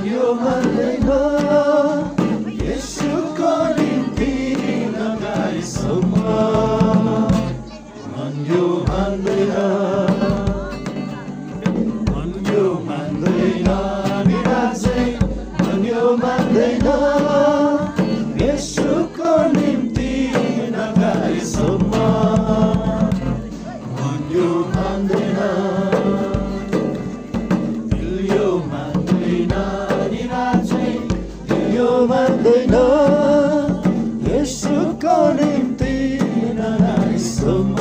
यो मान्दैन येशूको निम्ति नगाएसम्म मन यो मान्दैन निराजै मन यो मान्दैन येशूको निम्ति नगाएसम्म मन यो मान्दैन दिल यो मान्दैन निराजै दिल यो मान्दैन येशूको निम्ति नगाएसम्म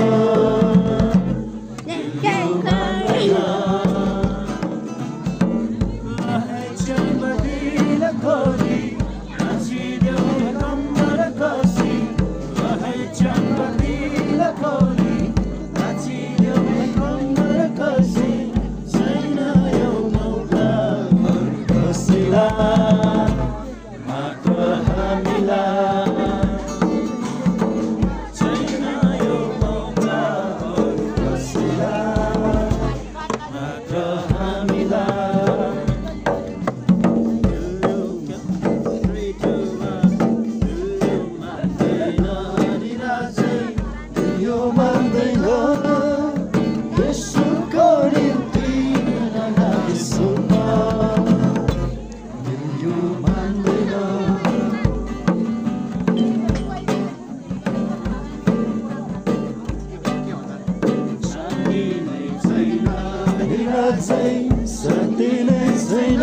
शान्ति नै छैन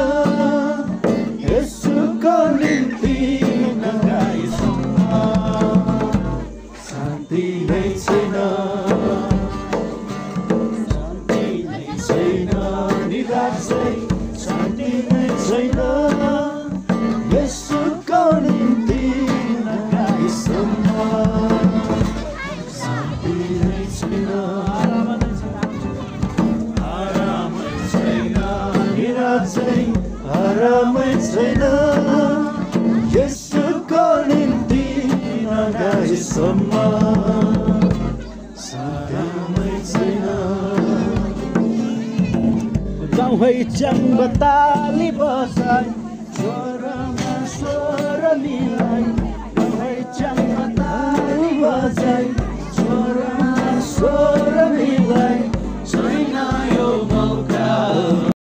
येशूको निम्ति नगाएसम्म शान्ति नै छैन निराजै शान्ति नै छैन येशूको निम्ति नगाएसम्म शान्ति नै छैन आरामै छैन येशूको निम्ति नगाएसम्म शान्ति छैन जाउँ है च्याङ्बा ताली बसाई स्वरमा स्वर मिलाई जाउँ है च्याङ्बा ताली बसाई स्वरमा स्वर